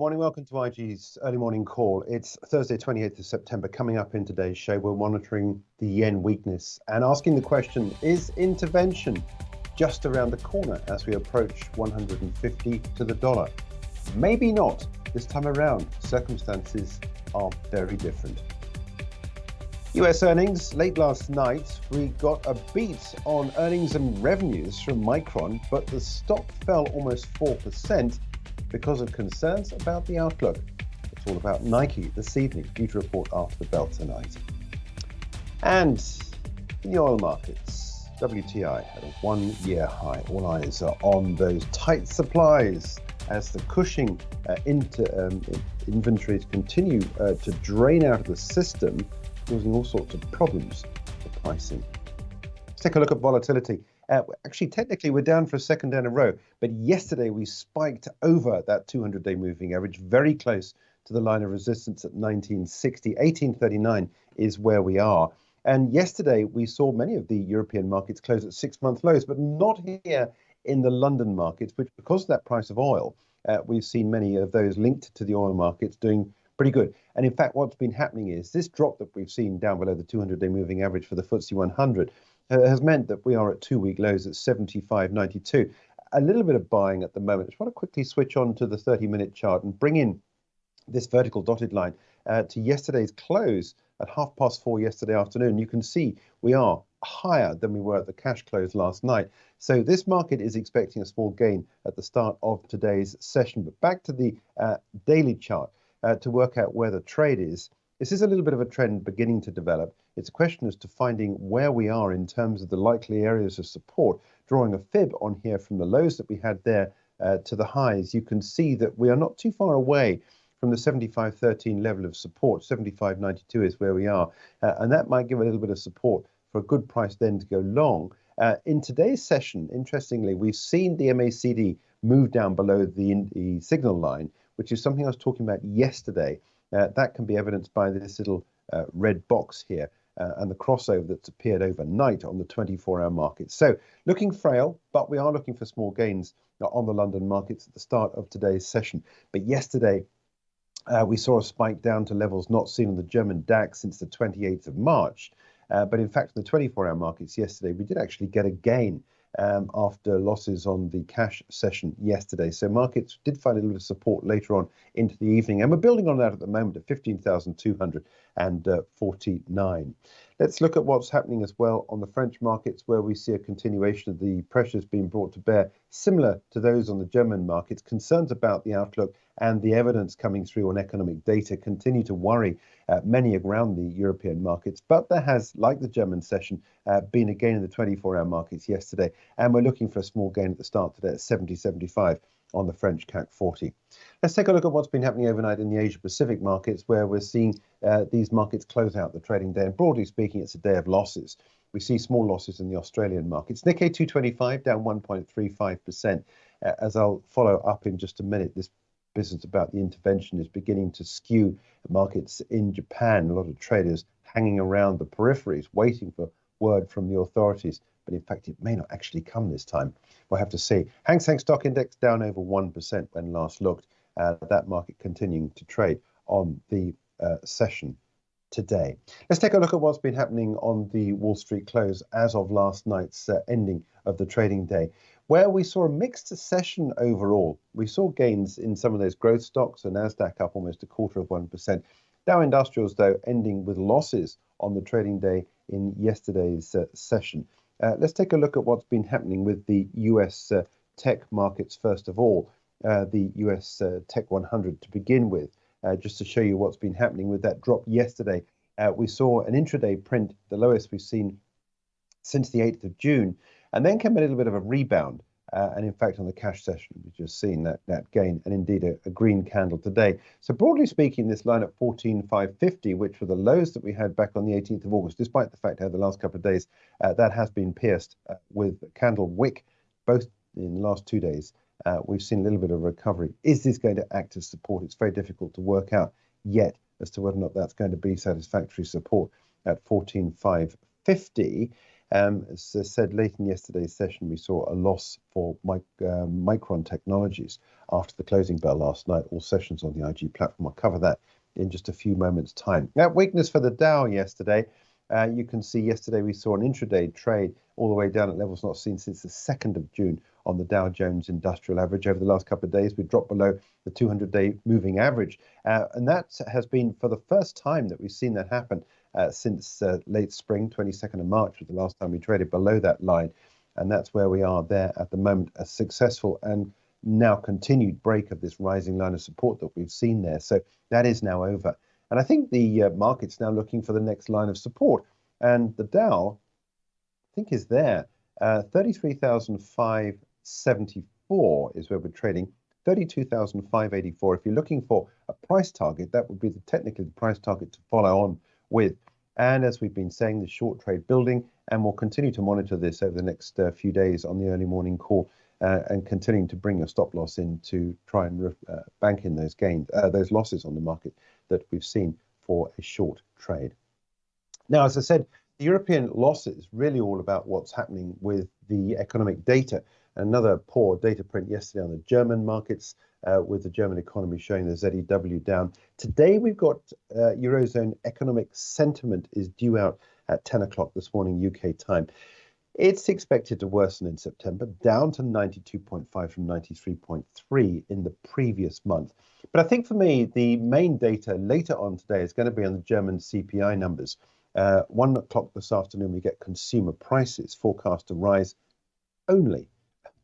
morning. Welcome to IG's early morning call. It's Thursday, 28th of September. Coming up in today's show, we're monitoring the yen weakness and asking the question, is intervention just around the corner as we approach 150 to the dollar? Maybe not. This time around, circumstances are very different. US earnings late last night. We got a beat on earnings and revenues from Micron, but the stock fell almost 4%. Because of concerns about the outlook. It's all about Nike this evening, due to report after the bell tonight. And in the oil markets, WTI had a one-year high. All eyes are on those tight supplies as the Cushing inventories continue to drain out of the system, causing all sorts of problems for pricing. Let's take a look at volatility. Actually, technically, we're down for a second day in a row, but yesterday we spiked over that 200-day moving average, very close to the line of resistance at 1960. 1839 is where we are. And yesterday we saw many of the European markets close at 6-month lows, but not here in the London markets, which because of that price of oil, we've seen many of those linked to the oil markets doing pretty good. And in fact, what's been happening is this drop that we've seen down below the 200-day moving average for the FTSE 100 has meant that we are at 2-week lows at 75.92. A little bit of buying at the moment. I just want to quickly switch on to the 30-minute chart and bring in this vertical dotted line to yesterday's close at 4:30 yesterday afternoon. You can see we are higher than we were at the cash close last night. So this market is expecting a small gain at the start of today's session. But back to the daily chart to work out where the trade is. This is a little bit of a trend beginning to develop. It's a question as to finding where we are in terms of the likely areas of support. Drawing a fib on here from the lows that we had there to the highs, you can see that we are not too far away from the 75.13 level of support. 75.92 is where we are, and that might give a little bit of support for a good price then to go long. In today's session, interestingly, we've seen the MACD move down below the signal line, which is something I was talking about yesterday. That can be evidenced by this little red box here and the crossover that's appeared overnight on the 24-hour market. So looking frail, but we are looking for small gains on the London markets at the start of today's session. But yesterday, we saw a spike down to levels not seen on the German DAX since the 28th of March. But in fact, in the 24-hour markets yesterday, we did actually get a gain after losses on the cash session yesterday. So markets did find a little bit of support later on into the evening, and we're building on that at the moment at 15,249. Let's look at what's happening as well on the French markets, where we see a continuation of the pressures being brought to bear, similar to those on the German markets. Concerns about the outlook and the evidence coming through on economic data continue to worry many around the European markets. But there has, like the German session, been a gain in the 24-hour markets yesterday, and we're looking for a small gain at the start today at 70.75 on the French CAC 40. Let's take a look at what's been happening overnight in the Asia-Pacific markets, where we're seeing these markets close out the trading day. And broadly speaking, it's a day of losses. We see small losses in the Australian markets. Nikkei 225 down 1.35%. As I'll follow up in just a minute, this business about the intervention is beginning to skew markets in Japan. A lot of traders hanging around the peripheries, waiting for word from the authorities. But in fact, it may not actually come this time. We'll have to see. Hang Seng Stock Index down over 1% when last looked. That market continuing to trade on the session today. Let's take a look at what's been happening on the Wall Street close as of last night's ending of the trading day, where we saw a mixed session overall. We saw gains in some of those growth stocks, the Nasdaq up almost 0.25%. Dow Industrials, though, ending with losses on the trading day in yesterday's session. Let's take a look at what's been happening with the US tech markets first of all, the US Tech 100 to begin with, just to show you what's been happening with that drop yesterday. We saw an intraday print, the lowest we've seen since the 8th of June, and then came a little bit of a rebound. And in fact, on the cash session, we've just seen that gain, and indeed a green candle today. So broadly speaking, this line at 14,550, which were the lows that we had back on the 18th of August, despite the fact that the last couple of days, that has been pierced with candle wick, both in the last 2 days. We've seen a little bit of recovery. Is this going to act as support? It's very difficult to work out yet as to whether or not that's going to be satisfactory support at 14,550. As I said, late in yesterday's session, we saw a loss for Micron Technologies after the closing bell last night. All sessions on the IG platform. I'll cover that in just a few moments' time. Now, weakness for the Dow yesterday. You can see yesterday we saw an intraday trade all the way down at levels not seen since the 2nd of June on the Dow Jones Industrial Average. Over the last couple of days, we dropped below the 200-day moving average. And that has been for the first time that we've seen that happen since late spring. 22nd of March was the last time we traded below that line. And that's where we are there at the moment, a successful and now continued break of this rising line of support that we've seen there. So that is now over. And I think the market's now looking for the next line of support. And the Dow, I think, is there. 33,574 is where we're trading. 32,584. If you're looking for a price target, that would be technically the price target to follow on with. And as we've been saying, the short trade building, and we'll continue to monitor this over the next few days on the early morning call, and continuing to bring a stop loss in to try and bank in those gains, those losses on the market that we've seen for a short trade. Now, as I said, the European losses really all about what's happening with the economic data. Another poor data print yesterday on the German markets, with the German economy showing the ZEW down. Today we've got Eurozone economic sentiment is due out at 10 o'clock this morning UK time. It's expected to worsen in September, down to 92.5 from 93.3 in the previous month. But I think for me, the main data later on today is going to be on the German CPI numbers. 1 o'clock this afternoon, we get consumer prices forecast to rise only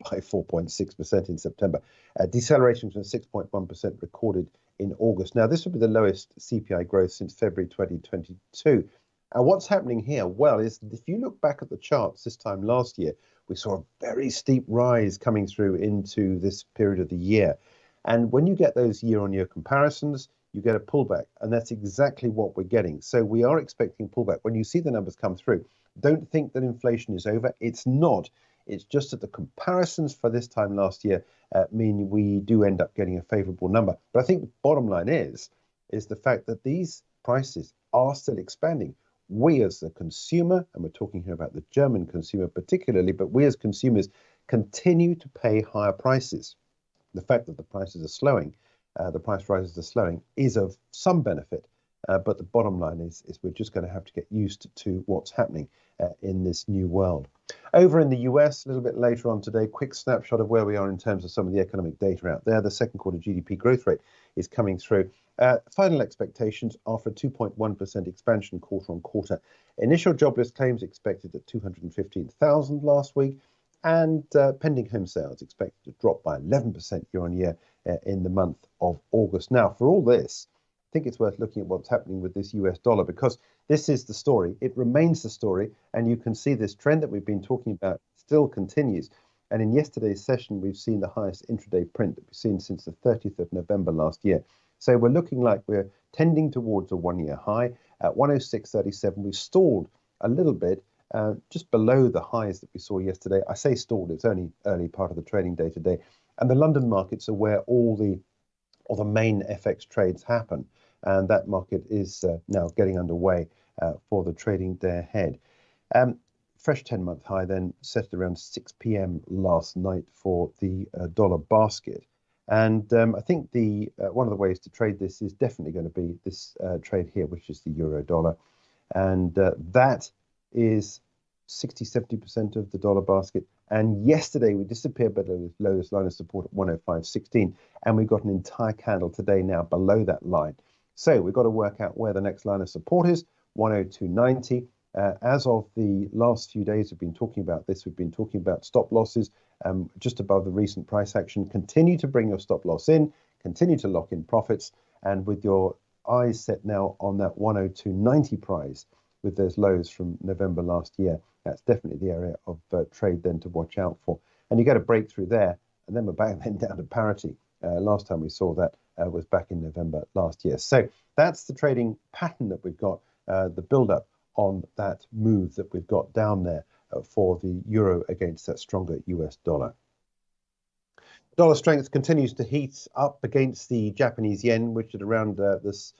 by 4.6% in September, a deceleration from 6.1% recorded in August. Now, this will be the lowest CPI growth since February 2022. And what's happening here? Well, is if you look back at the charts this time last year, we saw a very steep rise coming through into this period of the year. And when you get those year-on-year comparisons, you get a pullback. And that's exactly what we're getting. So we are expecting a pullback. When you see the numbers come through, don't think that inflation is over. It's not. It's just that the comparisons for this time last year mean we do end up getting a favorable number. But I think the bottom line is the fact that these prices are still expanding. We as the consumer, and we're talking here about the German consumer particularly, but we as consumers continue to pay higher prices. The fact that the prices are slowing, the price rises are slowing, is of some benefit. But the bottom line is we're just going to have to get used to what's happening in this new world. Over in the US, a little bit later on today, quick snapshot of where we are in terms of some of the economic data out there. The second quarter GDP growth rate is coming through. Final expectations are for 2.1% expansion quarter on quarter. Initial jobless claims expected at 215,000 last week. And pending home sales expected to drop by 11% year on year in the month of August. Now, for all this, I think it's worth looking at what's happening with this US dollar, because this is the story. It remains the story. And you can see this trend that we've been talking about still continues. And in yesterday's session, we've seen the highest intraday print that we've seen since the 30th of November last year. So we're looking like we're tending towards a one-year high at 106.37. We've stalled a little bit, just below the highs that we saw yesterday. I say stalled, it's only early part of the trading day today. And the London markets are where all the main FX trades happen. And that market is now getting underway for the trading day ahead. Fresh 10-month high then set at around 6 p.m. last night for the dollar basket. And I think one of the ways to trade this is definitely going to be this trade here, which is the euro dollar. And that is 60-70% of the dollar basket. And yesterday we disappeared below the lowest line of support at 105.16. And we've got an entire candle today now below that line. So we've got to work out where the next line of support is, 102.90. As of the last few days, we've been talking about this. We've been talking about stop losses just above the recent price action. Continue to bring your stop loss in, continue to lock in profits, and with your eyes set now on that 102.90 price with those lows from November last year, that's definitely the area of trade then to watch out for. And you get a breakthrough there, and then we're back then down to parity. Last time we saw that was back in November last year. So that's the trading pattern that we've got, the build-up on that move that we've got down there for the euro against that stronger US dollar. Dollar strength continues to heat up against the Japanese yen, which at around this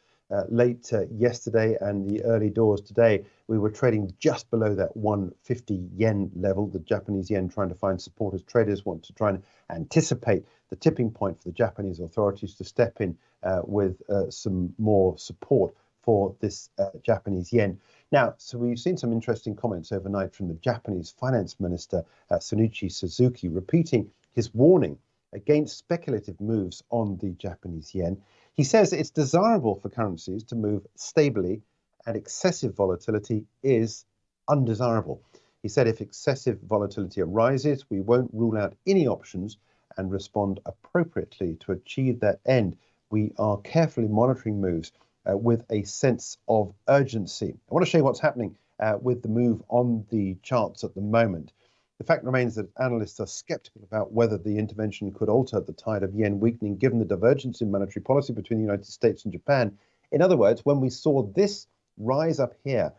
late yesterday and the early doors today, we were trading just below that 150 yen level, the Japanese yen trying to find support as traders want to try and anticipate the tipping point for the Japanese authorities to step in with some more support for this Japanese yen. Now, so we've seen some interesting comments overnight from the Japanese Finance Minister, Shunichi Suzuki, repeating his warning against speculative moves on the Japanese yen. He says it's desirable for currencies to move stably and excessive volatility is undesirable. He said if excessive volatility arises, we won't rule out any options and respond appropriately to achieve that end. We are carefully monitoring moves with a sense of urgency. I want to show you what's happening with the move on the charts at the moment. The fact remains that analysts are skeptical about whether the intervention could alter the tide of yen weakening, given the divergence in monetary policy between the United States and Japan. In other words, when we saw this rise up here,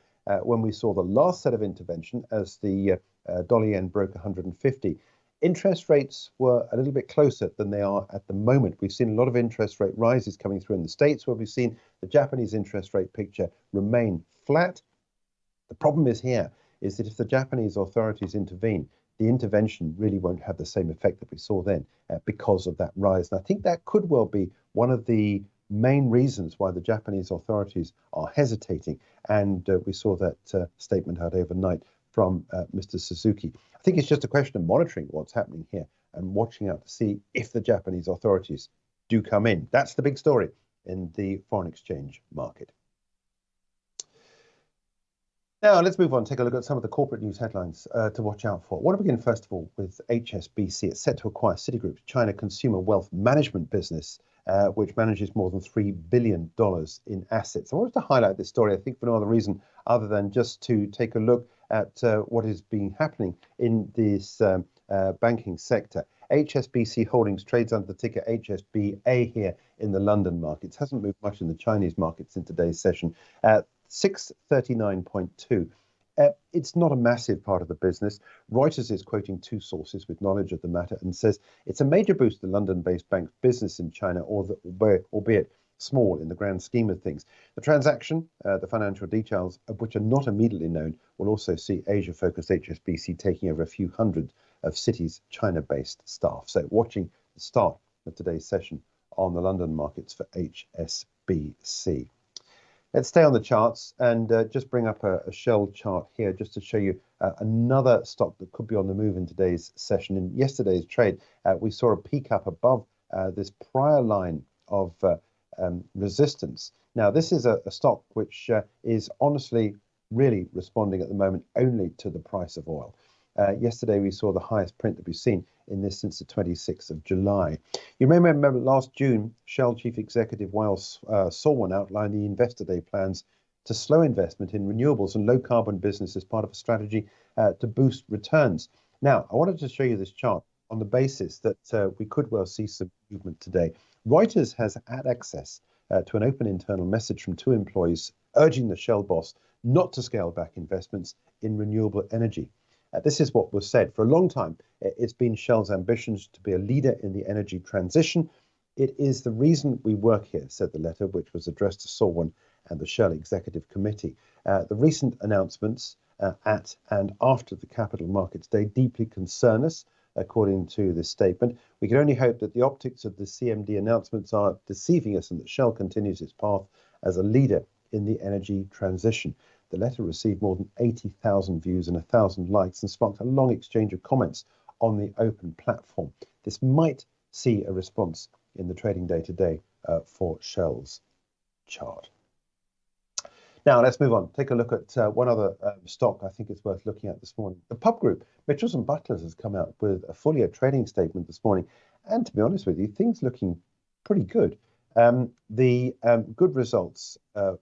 when we saw the last set of intervention as the dollar yen broke 150, interest rates were a little bit closer than they are at the moment. We've seen a lot of interest rate rises coming through in the States, where we've seen the Japanese interest rate picture remain flat. The problem is that if the Japanese authorities intervene, the intervention really won't have the same effect that we saw then because of that rise. And I think that could well be one of the main reasons why the Japanese authorities are hesitating. And we saw that statement out overnight from Mr. Suzuki. I think it's just a question of monitoring what's happening here and watching out to see if the Japanese authorities do come in. That's the big story in the foreign exchange market. Now, let's move on, take a look at some of the corporate news headlines to watch out for. I want to begin, first of all, with HSBC. It's set to acquire Citigroup's China consumer wealth management business, which manages more than $3 billion in assets. I wanted to highlight this story, I think, for no other reason other than just to take a look at what is being happening in this banking sector. HSBC Holdings trades under the ticker HSBA here in the London markets. Hasn't moved much in the Chinese markets in today's session. 639.2. It's not a massive part of the business. Reuters is quoting two sources with knowledge of the matter and says it's a major boost to the London-based bank's business in China, albeit small in the grand scheme of things. The transaction, the financial details of which are not immediately known, will also see Asia-focused HSBC taking over a few hundred of Citi's China-based staff. So watching the start of today's session on the London markets for HSBC. Let's stay on the charts and just bring up a Shell chart here just to show you another stock that could be on the move in today's session. In yesterday's trade, we saw a peak up above this prior line of resistance. Now, this is a stock which is honestly really responding at the moment only to the price of oil. Yesterday, we saw the highest print that we've seen in this since the 26th of July. You may remember last June, Shell Chief Executive Wael Sawan outlined the Investor Day plans to slow investment in renewables and low-carbon business as part of a strategy to boost returns. Now, I wanted to show you this chart on the basis that we could well see some movement today. Reuters has had access to an open internal message from two employees urging the Shell boss not to scale back investments in renewable energy. This is what was said. For a long time, it's been Shell's ambitions to be a leader in the energy transition. It is the reason we work here, said the letter, which was addressed to Sawan and the Shell Executive Committee. The recent announcements at and after the Capital Markets Day deeply concern us, according to this statement. We can only hope that the optics of the CMD announcements are deceiving us and that Shell continues its path as a leader in the energy transition. The letter received more than 80,000 views and 1,000 likes and sparked a long exchange of comments on the open platform. This might see a response in the trading day today for Shell's chart. Now, let's move on. Take a look at one other stock I think it's worth looking at this morning. The pub group, Mitchells and Butlers, has come out with a full year trading statement this morning. And to be honest with you, things looking pretty good. The good results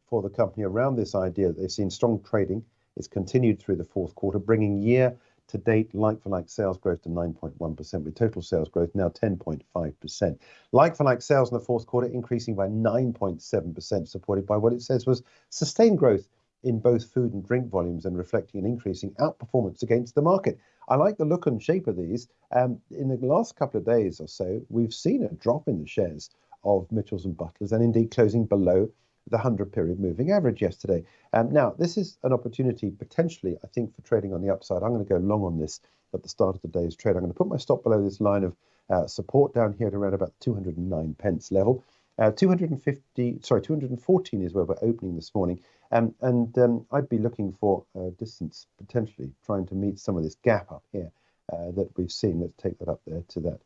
for the company around this idea that they've seen strong trading is continued through the fourth quarter, bringing year-to-date like-for-like sales growth to 9.1%, with total sales growth now 10.5%. Like-for-like sales in the fourth quarter increasing by 9.7%, supported by what it says was sustained growth in both food and drink volumes and reflecting an increasing outperformance against the market. I like the look and shape of these. In the last couple of days or so, we've seen a drop in the shares of Mitchells and Butlers and indeed closing below the 100-period moving average yesterday. Now, this is an opportunity potentially, I think, for trading on the upside. I'm going to go long on this at the start of the day's trade. I'm going to put my stop below this line of support down here at around about 209 pence level. 214 is where we're opening this morning. I'd be looking for distance, potentially trying to meet some of this gap up here that we've seen. Let's take that up there to that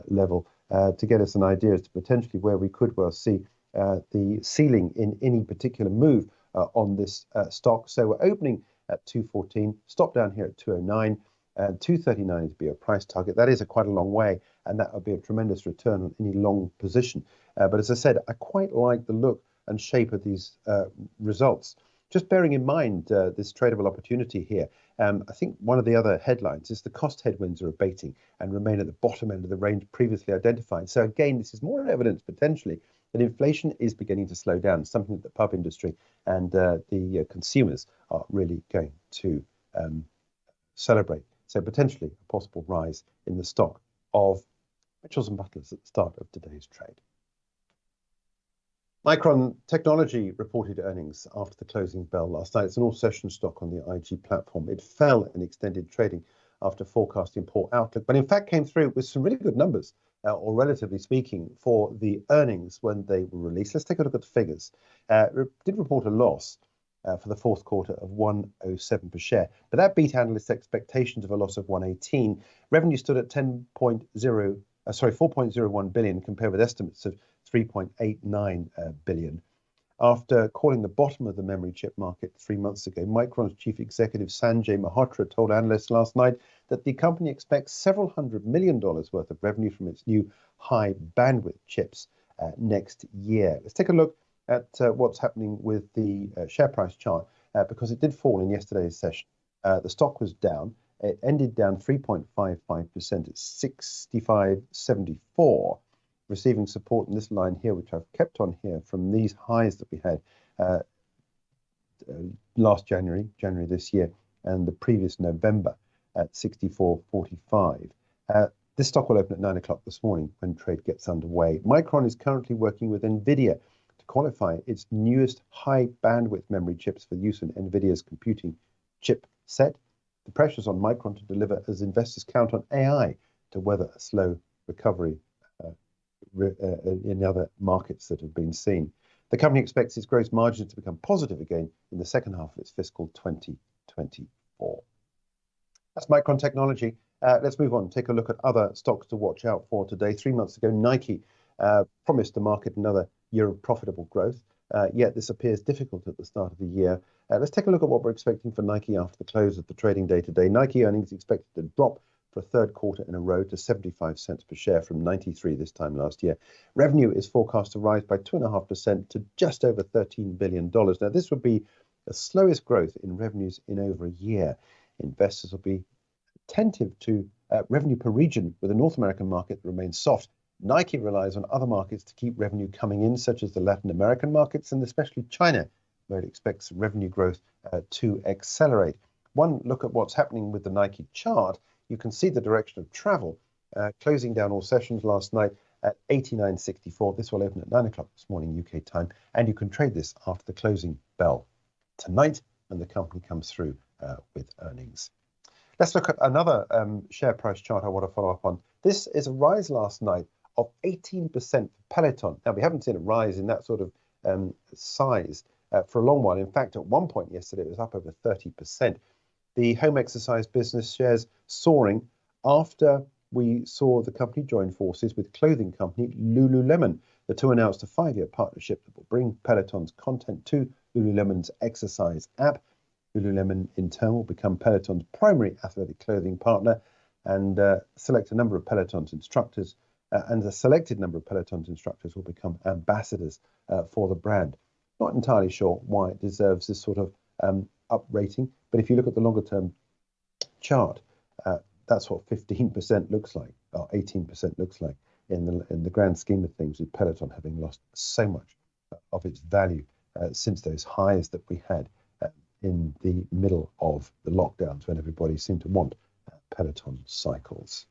level to get us an idea as to potentially where we could well see the ceiling in any particular move on this stock. So we're opening at 214, stop down here at 209, and 239 is to be a price target. That is quite a long way, and that would be a tremendous return on any long position. But as I said, I quite like the look and shape of these results. Just bearing in mind this tradable opportunity here, I think one of the other headlines is the cost headwinds are abating and remain at the bottom end of the range previously identified. So again, this is more evidence potentially that inflation is beginning to slow down, something that the pub industry and the consumers are really going to celebrate. So potentially a possible rise in the stock of Mitchells and Butlers at the start of today's trade. Micron Technology reported earnings after the closing bell last night. It's an all-session stock on the IG platform. It fell in extended trading after forecasting poor outlook, but in fact came through with some really good numbers, or relatively speaking, for the earnings when they were released. Let's take a look at the figures. It did report a loss for the fourth quarter of 107 per share, but that beat analysts' expectations of a loss of 118. Revenue stood at 4.01 billion compared with estimates of 3.89 billion. After calling the bottom of the memory chip market 3 months ago, Micron's chief executive Sanjay Mehrotra told analysts last night that the company expects several $100 million worth of revenue from its new high bandwidth chips next year. Let's take a look at what's happening with the share price chart because it did fall in yesterday's session. The stock was down. It ended down 3.55% at 65.74, receiving support in this line here, which I've kept on here from these highs that we had last January this year, and the previous November at 64.45. This stock will open at 9 o'clock this morning when trade gets underway. Micron is currently working with NVIDIA to qualify its newest high bandwidth memory chips for use in NVIDIA's computing chip set. The pressure's on Micron to deliver as investors count on AI to weather a slow recovery in other markets that have been seen. The company expects its gross margins to become positive again in the second half of its fiscal 2024. That's Micron Technology. Let's move on. Take a look at other stocks to watch out for today. 3 months ago, Nike promised the market another year of profitable growth, yet this appears difficult at the start of the year. Let's take a look at what we're expecting for Nike after the close of the trading day today. Nike earnings expected to drop for a third quarter in a row to 75 cents per share from 93 this time last year. Revenue is forecast to rise by 2.5% to just over $13 billion. Now, this would be the slowest growth in revenues in over a year. Investors will be attentive to revenue per region, with the North American market that remains soft. Nike relies on other markets to keep revenue coming in, such as the Latin American markets and especially China, where it expects revenue growth to accelerate. One look at what's happening with the Nike chart, you can see the direction of travel, closing down all sessions last night at 89.64. This will open at 9 o'clock this morning UK time, and you can trade this after the closing bell tonight, and the company comes through with earnings. Let's look at another share price chart I want to follow up on. This is a rise last night of 18% for Peloton. Now, we haven't seen a rise in that sort of size for a long while. In fact, at one point yesterday, it was up over 30%. The home exercise business shares soaring after we saw the company join forces with clothing company Lululemon. The two announced a 5-year partnership that will bring Peloton's content to Lululemon's exercise app. Lululemon, in turn, will become Peloton's primary athletic clothing partner and select a number of Peloton's instructors, and a selected number of Peloton's instructors will become ambassadors for the brand. Not entirely sure why it deserves this sort of up rating, but if you look at the longer term chart, that's what 15% looks like, or 18% looks like in the grand scheme of things, with Peloton having lost so much of its value since those highs that we had in the middle of the lockdowns when everybody seemed to want Peloton cycles.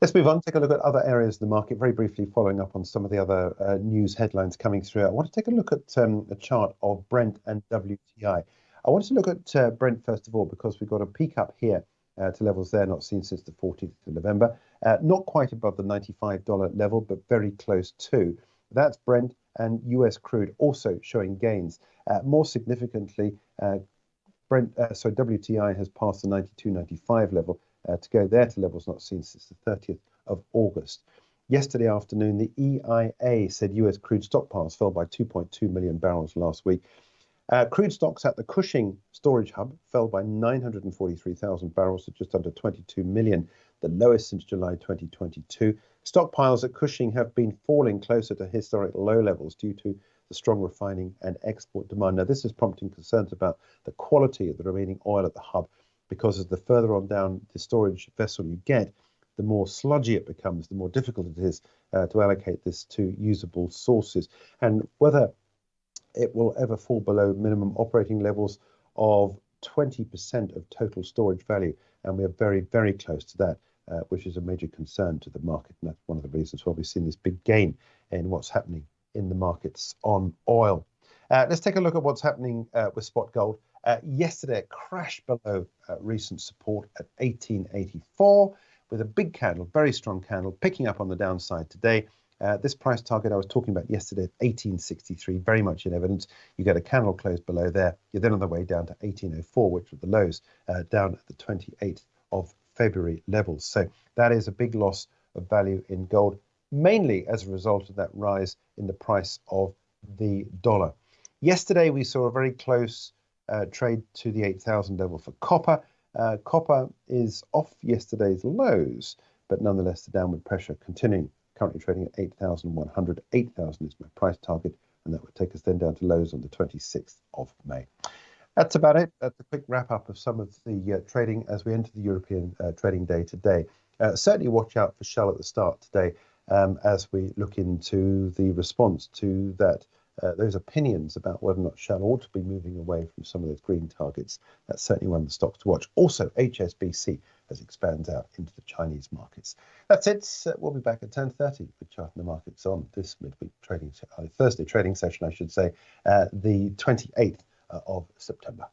Let's move on, take a look at other areas of the market, very briefly following up on some of the other news headlines coming through. I want to take a look at a chart of Brent and WTI. I wanted to look at Brent first of all, because we've got a peak up here to levels there not seen since the 14th of November. Not quite above the $95 level, but very close to. That's Brent, and US crude also showing gains. More significantly, WTI has passed the 92.95 level to go there to levels not seen since the 30th of August. Yesterday afternoon, the EIA said US crude stockpiles fell by 2.2 million barrels last week. Crude stocks at the Cushing storage hub fell by 943,000 barrels to just under 22 million, the lowest since July 2022. Stockpiles at Cushing have been falling closer to historic low levels due to the strong refining and export demand. Now, this is prompting concerns about the quality of the remaining oil at the hub, because as the further on down the storage vessel you get, the more sludgy it becomes, the more difficult it is to allocate this to usable sources. And whether it will ever fall below minimum operating levels of 20% of total storage value, and we are very, very close to that, which is a major concern to the market. And that's one of the reasons why we've seen this big gain in what's happening in the markets on oil. Let's take a look at what's happening with spot gold. Yesterday, it crashed below recent support at 1884 with a big candle, very strong candle, picking up on the downside today. This price target I was talking about yesterday at 1863, very much in evidence. You get a candle close below there. You're then on the way down to 1804, which were the lows, down at the 28th of February levels. So that is a big loss of value in gold, mainly as a result of that rise in the price of the dollar. Yesterday, we saw a very close trade to the 8,000 level for copper. Copper is off yesterday's lows, but nonetheless, the downward pressure continuing. Currently trading at 8,100. 8,000 is my price target, and that would take us then down to lows on the 26th of May. That's about it. That's a quick wrap up of some of the trading as we enter the European trading day today. Certainly watch out for Shell at the start today as we look into the response to that. Those opinions about whether or not Shell ought to be moving away from some of those green targets. That's certainly one of the stocks to watch. Also, HSBC as it expands out into the Chinese markets. That's it. We'll be back at 10:30 with Charting the Markets on this midweek trading, Thursday trading session, I should say, the 28th of September.